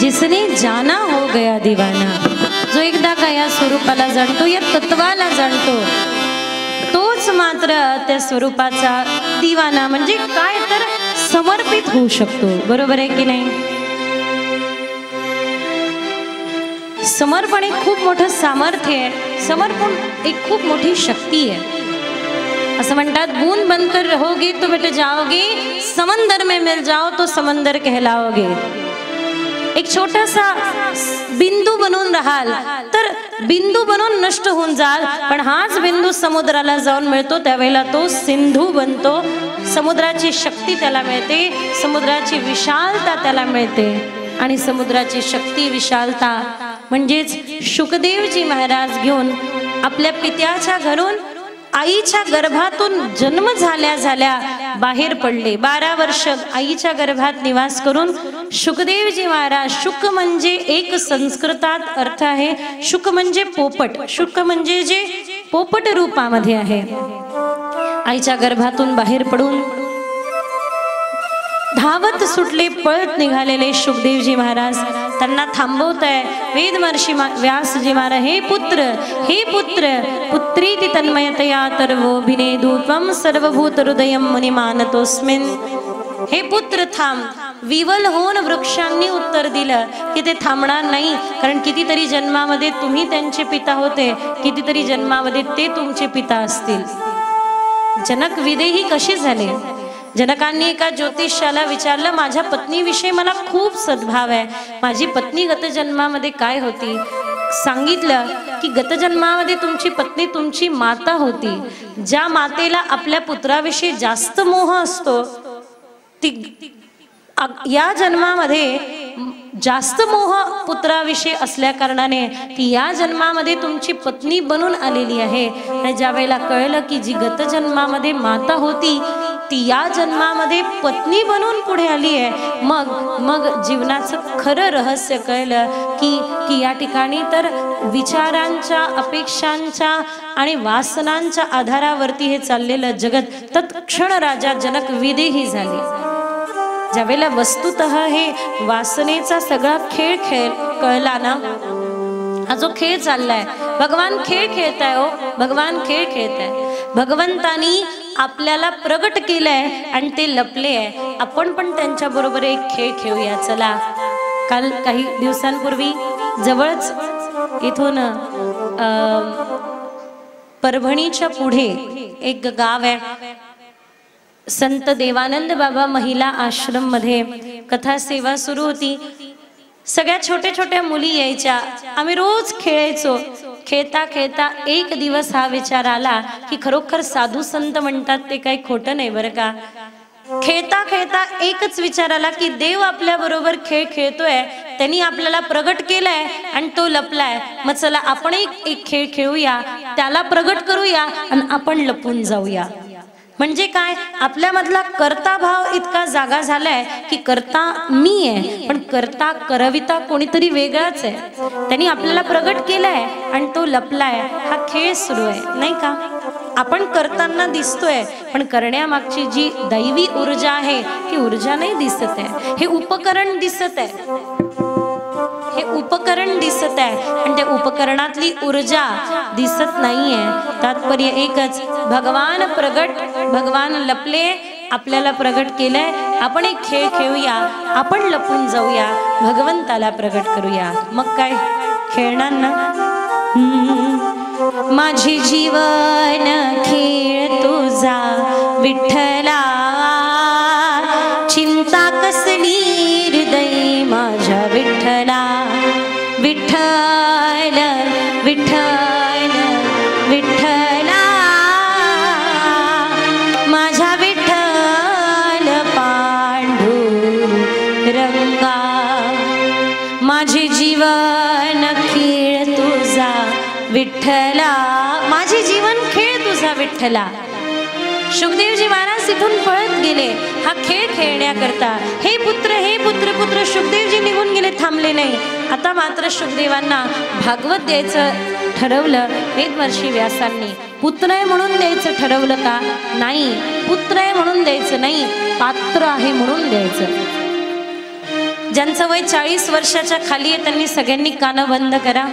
जिसने जाना हो गया दीवाना, जो एकदा का या स्वरूपाला जाणतो, या तत्वाला जाणतो, तोच मात्र त्या स्वरूपाचा दीवाना म्हणजे काय तर समर्पित होऊ शकतो. बरोबर आहे की नाही? समर्पण एक खूप मोठं सामर्थ्य आहे. समर्पण एक खूप मोठी शक्ती आहे. असं म्हणतात, बूंद बनकर रहोगे तो मिट जाओगे, समंदर में मिल जाओ तो समंदर कहलाओगे. एक छोटासा बिंदू बनून राहाल तर बिंदू बनून नष्ट होऊन जाल, पण हाच बिंदू समुद्राला जाऊन मिळतो त्यावेळेला तो सिंधू बनतो. समुद्राची शक्ती त्याला मिळते, समुद्राची विशालता त्याला मिळते. आणि समुद्राची शक्ती विशालता म्हणजेच शुकदेवजी महाराज घेऊन आपल्या पित्याच्या घरून, आईच्या गर्भातून जन्म झाल्या झाल्या बाहेर पडले. 12 वर्ष आईच्या गर्भात निवास करून शुकदेवजी महाराज, शुक म्हणजे एक संस्कृतात अर्थ आहे, शुक म्हणजे पोपट, शुक म्हणजे जे पोपट रूपामध्ये आहे. आईच्या गर्भातून बाहेर पडून धावत सुटले, पळत निघालेले शुकदेवजी महाराज त्यांना थांबवताय वेदमर्षी व्यासजी महाराज. हे पुत्र पुत्रीति तन्मयतया तर्वोभिनेदु त्वं सर्वभूत हृदयं मुनिमानतोस्मिन्. हे पुत्र थांब. विवल होऊन वृक्षांनी उत्तर दिलं की ते थांबणार नाही, कारण कितीतरी जन्मामध्ये तुम्ही त्यांचे पिता होते, कितीतरी जन्मामध्ये ते तुमचे पिता असतील. जनक विदेही कशी झाले? जनकांनी एका ज्योतिषाला विचारलं, माझ्या पत्नीविषयी मला खूप सद्भाव आहे, माझी पत्नी गत जन्मामध्ये काय होती? सांगितलं की गत जन्मामध्ये तुमची पत्नी तुमची माता होती. ज्या मातेला आपल्या पुत्राविषयी जास्त मोह असतो ती या जन्मामध्ये जास्त मोह पुत्राविषयी असल्या कारणाने ती या जन्मामध्ये तुमची पत्नी बनून आलेली आहे. आणि ज्या वेळेला कळलं की जी गत जन्मामध्ये माता होती ती या जन्मामध्ये पत्नी बनून पुढे आली आहे, मग जीवनाचं खरं रहस्य कळलं की या ठिकाणी तर विचारांच्या, अपेक्षांच्या आणि वासनांच्या आधारावरती हे चाललेलं जगत. तत्क्षण राजा जनक विदेही झाले. ज्यावेळेला वस्तुतः हे वासनेचा सगळा खेळ कळला ना, हा जो खेळ चाललाय, भगवान खेळ खेळताय. हो, भगवान खेळ खेळताय. भगवंतानी आपल्याला प्रगट केलंय आणि ते लपले आहे. आपण पण त्यांच्या बरोबर एक खेळ खेळूया. चला, काल काही दिवसांपूर्वी जवळच इथून परभणीच्या पुढे एक गाव आहे, संत देवानंद बाबा महिला आश्रम मध्ये कथा सेवा सुरू होती. सगळ्या छोट्या छोट्या मुली यायच्या, आम्ही रोज खेळायचो. खेळता खेळता एक दिवस हा विचार आला की खरोखर साधू संत म्हणतात ते काही खोटं नाही बरं का. खेळता खेळता एकच विचार आला की देव आपल्या बरोबर खेळ खेळतोय, त्यांनी आपल्याला प्रगट केलाय आणि तो लपलाय. मग चला आपण एक खेळ खेळूया, त्याला प्रगट करूया आणि आपण लपून जाऊया. म्हणजे काय, आपल्यामधला कर्ता भाव इतका जागा झालाय की कर्ता मी आहे, पण कर्ता करविता कोणीतरी वेगळाच आहे. त्यांनी आपल्याला प्रगट केलाय आणि तो लपलाय. हा खेळ सुरू आहे नाही का. आपण करताना दिसतोय, पण करण्यामागची जी दैवी ऊर्जा आहे ती ऊर्जा नाही दिसत आहे. हे उपकरण दिसत आहे, हे उपकरण दिसत आहे आणि त्या उपकरणातली ऊर्जा दिसत नाहीये. तात्पर्य एकच, भगवान प्रगट, भगवान लपले, आपल्याला प्रगट केलंय. आपण एक खेळ खेळूया, आपण लपून जाऊया, भगवंताला प्रगट करूया. मग काय खेळणार ना. माझी जीवन खेळ तुझा विठ्ठला, चिंता कसली हृदय माझ्या विठ्ठला. विठ्ठल विठ्ठल विठ्ठला, माझ्या विठ्ठल पांडुरंगा. माझे जीवन खेळ तुझा विठ्ठला, माझे जीवन खेळ तुझा विठ्ठला. शुकदेवजी महाराज तिथून पळत गेले हा खेळ खेळण्याकरता. हे पुत्र पुत्र शुकदेवजी निघून गेले, थांबले नाही. आता मात्र शुकदेवांना भागवत द्यायचं ठरवलं वेदमर्षी व्यासांनी. पुत्र आहे म्हणून द्यायचं ठरवलं का? नाही, पुत्र आहे म्हणून द्यायचं नाही, पात्र आहे म्हणून द्यायचं. ज्यांचं वय 40 वर्षाच्या खाली आहे त्यांनी सगळ्यांनी कानं बंद करा.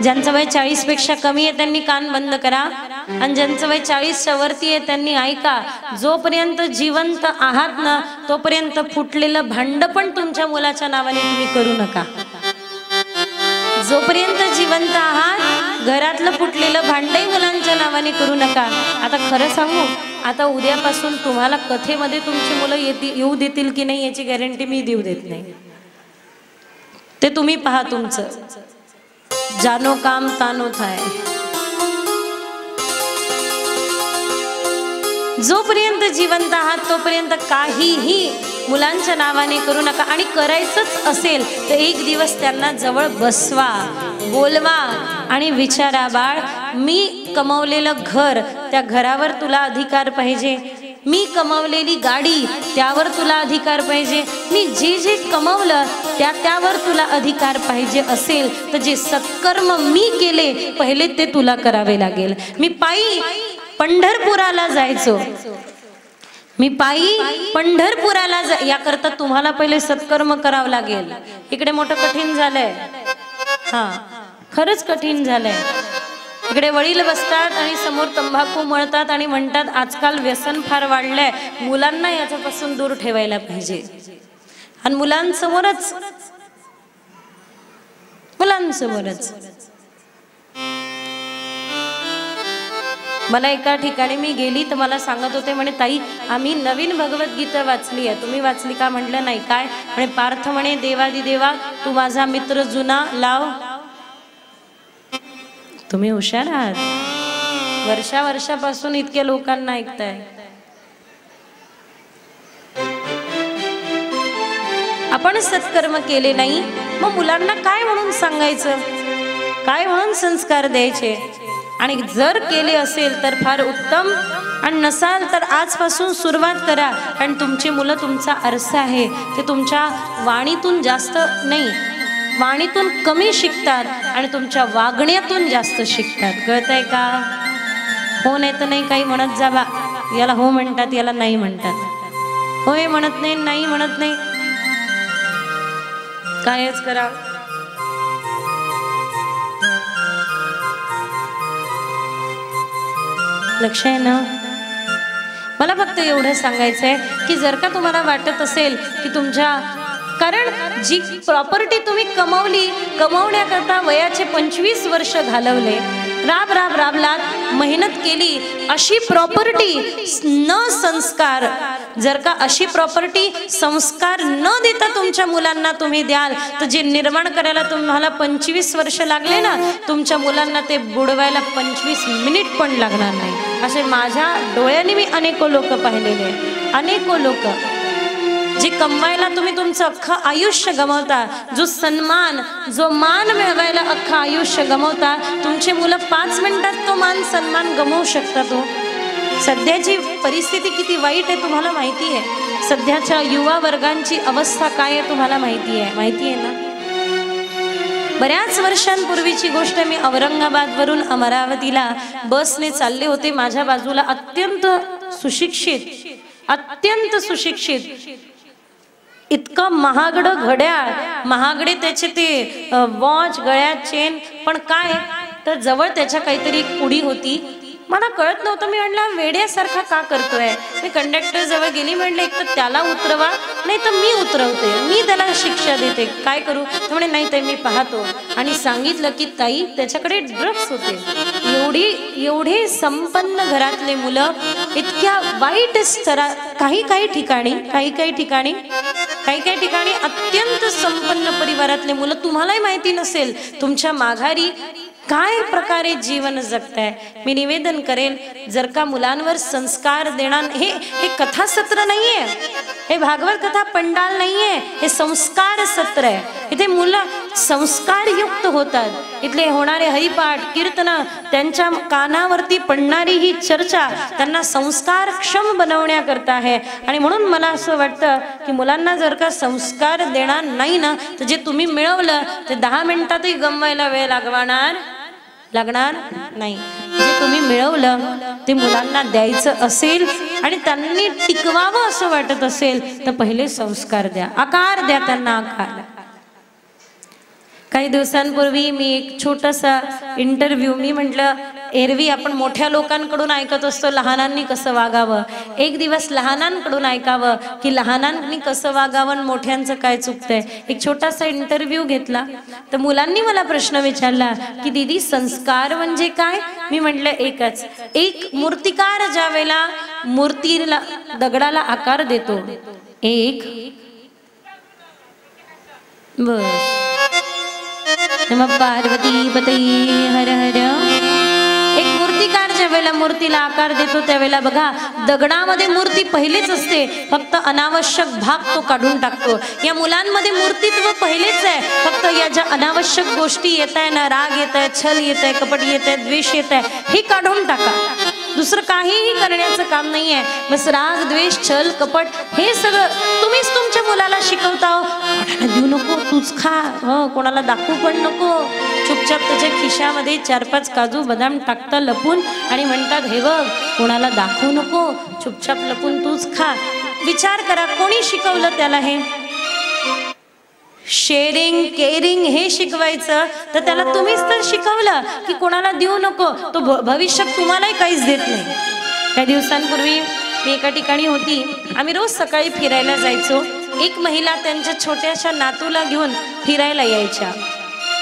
ज्यांचं वय 40 पेक्षा कमी आहे त्यांनी कान बंद करा. आणि ज्यांचं वय 40च्या वरती आहे त्यांनी ऐका. जोपर्यंत जिवंत आहात ना तोपर्यंत फुटलेलं भांड पण तुमच्या मुलाच्या नावाने तुम्ही करू नका. जोपर्यंत जिवंत आहात घरातलं फुटलेलं भांडही मुलांच्या नावाने करू नका. आता खरं सांगू, आता उद्यापासून तुम्हाला कथेमध्ये तुमची मुलं येऊ देतील की नाही याची गॅरंटी मी देऊ देत नाही. ते तुम्ही पहा. तुमचं जानो काम तानो थाय. जोपर्यंत जिवंत आहात तोपर्यंत काहीही मुलांच्या नावाने करू नका. आणि करायचंच असेल तर एक दिवस त्यांना जवळ बसवा, बोलवा आणि विचारा, बाळ मी कमवलेलं घर, त्या घरावर तुला अधिकार पाहिजे. मी कमवलेली गाडी, त्यावर तुला अधिकार पाहिजे. मी जे जे कमवलं त्यावर तुला अधिकार पाहिजे असेल तर जे सत्कर्म मी केले पहिले ते तुला करावे लागेल. मी पायी पंढरपुराला जायचो, मी पायी पंढरपुराला याकरता तुम्हाला पहिले सत्कर्म करावं लागेल. इकडे मोठं कठीण झालंय. हा, खरंच कठीण झालंय. इकडे वडील बसतात आणि समोर तंबाखू मळतात आणि म्हणतात आजकाल व्यसन फार वाढलंय, मुलांना याच्यापासून दूर ठेवायला पाहिजे. आणि मुलांसमोरच मला एका ठिकाणी मी गेली तर मला सांगत होते, म्हणे ताई आम्ही नवीन भगवद्गीता वाचली आहे. तुम्ही वाचली का? म्हटलं नाही. काय? म्हणे पार्थ म्हणे देवादी देवा तू माझा मित्र जुना लाव. तुम्ही हुशार आहात. वर्षापासून इतक्या लोकांना ऐकताय. आपण सत्कर्म केले नाही मग मुलांना काय म्हणून सांगायचं, काय म्हणून संस्कार द्यायचे. आणि जर केले असेल तर फार उत्तम, आणि नसाल तर आजपासून सुरुवात करा. कारण तुमची मुलं तुमचा आरसा आहे. ते तुमच्या वाणीतून जास्त नाही, वाणीतून कमी शिकतात आणि तुमच्या वागण्यातून जास्त शिकतात. कळतंय का? हो नाही तर नाही काही म्हणत जावा. याला हो म्हणतात, याला नाही म्हणतात. होय म्हणत नाही, नाही म्हणत नाही, कायच करा. लक्ष आहे ना? मला फक्त एवढं सांगायचं आहे की जर का तुम्हाला वाटत असेल की तुमच्या, कारण जी प्रॉपर्टी तुम्ही कमवली, कमवण्याकरता वयाचे 25 वर्ष घालवले, राबलात, मेहनत केली, अशी प्रॉपर्टी न संस्कार, जर का अशी प्रॉपर्टी संस्कार न देता तुमच्या मुलांना तुम्ही द्याल तर जे निर्माण करायला तुम्हाला 25 वर्ष लागले ना, तुमच्या मुलांना ते बुडवायला 25 मिनिट पण लागणार नाही. असे माझ्या डोळ्यांनी मी अनेको लोक पाहिलेले, अनेको लोक जे कमवायला तुम्ही तुमचं अख्खं आयुष्य गमावता, जो सन्मान, जो मान मिळवायला अख्खं आयुष्य गमावता, तुमचे मुलं 5 मिनिटात तो मान सन्मान गमावू शकतात. सध्याची परिस्थिती किती वाईट आहे तुम्हाला माहिती आहे. सध्याच्या युवा वर्गांची अवस्था काय आहे तुम्हाला माहिती आहे ना. बऱ्याच वर्षांपूर्वीची गोष्ट, मी औरंगाबादवरून अमरावतीला बसने चालले होते. माझ्या बाजूला अत्यंत सुशिक्षित इतकं महागडं घड्याळ, महागडे त्याचे ते वॉच, गळ्यात चेन, पण काय तर जवळ त्याच्या काहीतरी एक पुडी होती. मला कळत नव्हतं. मी म्हणलं वेड्यासारखा का करतोय. मी कंडक्टर जवळ गेली, म्हणलं एक तर त्याला उतरवा नाही तर मी उतरवते, मी त्याला शिक्षा देते, काय करू. तर म्हणे नाही ताई मी पाहतो. आणि सांगितलं की ताई त्याच्याकडे ड्रग्स होते. एवढे संपन्न घरातले मुलं इतक्या वाईट स्तरा, काही ठिकाणी अत्यंत संपन्न परिवारातले मुलं, तुम्हालाही माहिती नसेल तुमच्या माघारी काय प्रकारे जीवन जगताय. मी निवेदन करेल, जर का मुलांवर संस्कार देणार, हे कथासत्र नाहीये, हे भागवत कथा पंडाल नाहीये, हे संस्कार सत्र आहे. इथे मुलं संस्कारयुक्त होतात. इथले होणारे हरिपाठ, कीर्तन, त्यांच्या कानावरती पडणारी ही चर्चा त्यांना संस्कारक्षम बनवण्याकरता आहे. आणि म्हणून मला असं वाटतं की मुलांना जर का संस्कार देणार नाही ना, तर जे तुम्ही मिळवलं ते 10 मिनिटातही गमवायला वेळ लागणार लागणार नाही. जे तुम्ही मिळवलं ते मुलांना द्यायचं असेल आणि त्यांनी टिकवावं असं वाटत असेल तर पहिले संस्कार द्या, आकार द्या त्यांना, आकार. काही दिवसांपूर्वी मी एक छोटासा इंटरव्ह्यू, मी म्हटलं एरवी आपण मोठ्या लोकांकडून ऐकत असतो लहानांनी कसं वागावं, एक दिवस लहानांकडून ऐकावं की लहानांनी कसं वागावं आणि मोठ्यांचं काय चुकतंय. एक छोटासा इंटरव्ह्यू घेतला तर मुलांनी मला प्रश्न विचारला की दीदी संस्कार म्हणजे काय. मी म्हटलं एकच, एक मूर्तिकार ज्या वेळेला मूर्तीला दगडाला आकार देतो, एक बस नमः पार्वती पतये हर हर. एक मूर्तिकार ज्या वेळेला मूर्तीला आकार देतो त्यावेळेला बघा दगडामध्ये मूर्ती पहिलेच असते, फक्त अनावश्यक भाग तो काढून टाकतो. या मुलांमध्ये मूर्तित्व पहिलेच आहे, फक्त या ज्या अनावश्यक गोष्टी येत आहे ना, राग येत आहे, छल येत आहे, कपट येत आहे, द्वेष येत आहे, हे काढून टाका. दुसरं काहीही करण्याचं काम नाही आहे. बस राग द्वेष छल कपट हे सगळं तुम्हीच तुमच्या मुलाला शिकवता. कोणाला देऊ नको, तूच खा, कोणाला दाखवू पण नको. चुपचाप त्याच्या खिशामध्ये 4-5 काजू बदाम टाकता लपून आणि म्हणतात हे बघ कोणाला दाखवू नको, चुपचाप लपून तूच खा. विचार करा कोणी शिकवलं त्याला हे? शेअरिंग केअरिंग हे शिकवायचं तर त्याला तुम्हीच तर शिकवलं की कोणाला देऊ नको, तो भविष्यात तुम्हालाही काहीच देत नाही. काही दिवसांपूर्वी मी एका ठिकाणी होती, आम्ही रोज सकाळी फिरायला जायचो. एक महिला त्यांच्या छोट्याशा नातूला घेऊन फिरायला यायच्या.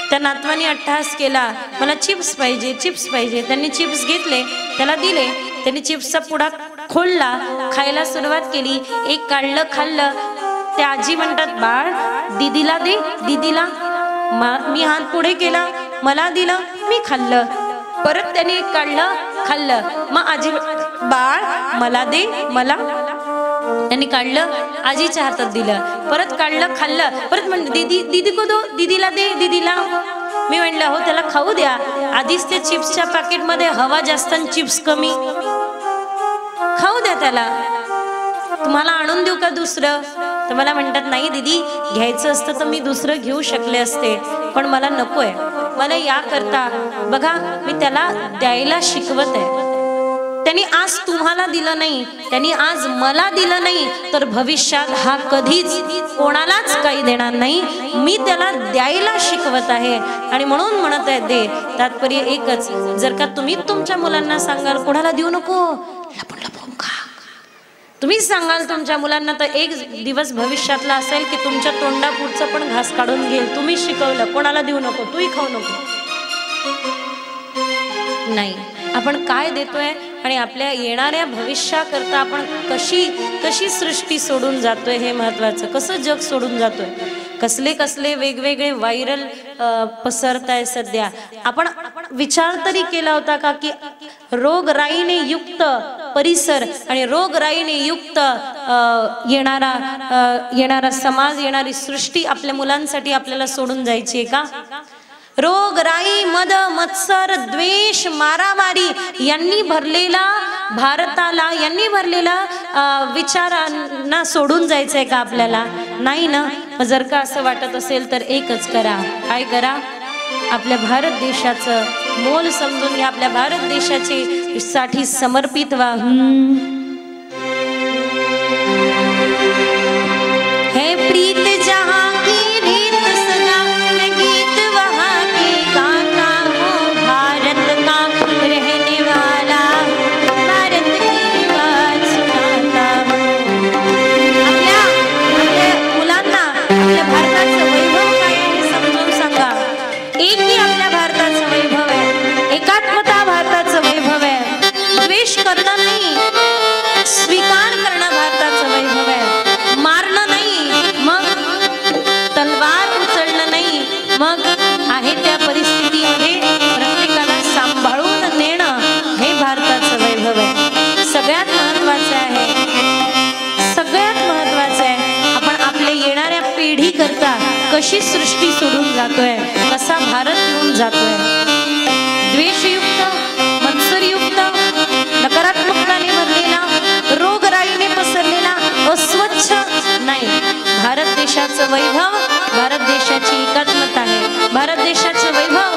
त्या नातवाने अट्टहास केला, मला चिप्स पाहिजे चिप्स पाहिजे. त्यांनी चिप्स घेतले, त्याला दिले, त्यांनी चिप्सचा पुडा खोलला, खायला सुरुवात केली. एक काढलं खाल्लं. त्या आजी म्हणतात बाळ दीदीला दे, दीदीला. मी हात पुढे केला, मला दिलं, मी खाल्लं. परत त्याने एक काढलं खाल्लं. मग आजी बाळ मला दे, मला. त्यांनी काढलं आजीच्या हातात दिलं, परत काढलं खाल्लं. परत म्हणलं दीदी दीदी को दो, दीदीला दे, दीदीला. मी म्हणलं हो त्याला खाऊ द्या, आधीच ते चिप्सच्या पॅकेटमध्ये हवा जास्त आणि चिप्स कमी, खाऊ द्या त्याला. तुम्हाला आणून देऊ का दुसरं? तर मला म्हणतात नाही दीदी घ्यायचं असतं तर मी दुसरं घेऊ शकले असते, पण मला नकोय. मला या करता बघा मी त्याला द्यायला शिकवत आहे. त्यांनी आज तुम्हाला दिलं नाही, त्यांनी आज मला दिलं नाही, तर भविष्यात हा कधीच कोणालाच काही देणार नाही. मी त्याला द्यायला शिकवत आहे आणि म्हणून म्हणत आहे दे. तात्पर्य एकच, जर का तुम्ही तुमच्या मुलांना सांगाल कोणाला देऊ नको, लपून लपून खा, तुम्हीच सांगाल तुमच्या मुलांना, तर एक दिवस भविष्यातला असेल की तुमच्या तोंडापुढचं पण घास काढून घेईल. तुम्ही शिकवलं कोणाला देऊ नको, तूही खाऊ नको. नाही, आपण काय देतोय आणि आपल्या येणाऱ्या भविष्याकरता आपण कशी सृष्टी सोडून जातोय हे महत्वाचं. कसं जग सोडून जातोय, कसले कसले वेगवेगळे व्हायरल पसरत आहे सध्या. आपण विचार तरी केला होता का की रोगराईने युक्त परिसर आणि रोगराईने युक्त येणारा समाज, येणारी सृष्टी आपल्या मुलांसाठी आपल्याला सोडून जायची आहे का? रोगराई मद मत्सर द्वेष मारामारी यांनी भरलेला भारताला, यांनी भरलेला विचारांना सोडून जायचंय का आपल्याला? नाही ना. जर का असं वाटत असेल तर एकच करा, काय करा? आपल्या भारत देशाचं मोल समजून घ्या, आपल्या भारत देशाचे साठी समर्पित व्हा. हे प्रीत जहां की रीत सदा मैं गीत वहां के गाता हूँ. भारत का रहने वाला भारत की बात सुनाता हूँ. आपल्या मुलांना आपल्या भारताचं वैभव काय आहे समजून सांगा. एक ही आपल्या भारताचं वैभव आहे, एकात्मता भारताचं वैभव आहे. द्वेष करणं नाही, स्वीकार करणं भारताचं वैभव आहे. मारणं नाही, मग तलवार उचलणं नाही, मग आहे त्या परिस्थितीमध्ये प्रत्येकाला सांभाळून नेणं हे भारताचं वैभव आहे. सगळ्यात महत्वाचं आहे, सगळ्यात महत्वाचं आहे आपण आपल्या येणाऱ्या पिढी करता कशी सृष्टी सोडून जातोय, कसा भारत घेऊन जातोय. द्वेषयुक्त, मत्सरयुक्त, नकारात्मकताने भरलेला, रोगराईने पसरलेला, अस्वच्छ नाही. भारत देशाचं वैभव, भारत देशाची एकात्मता आहे. भारत देशाचं वैभव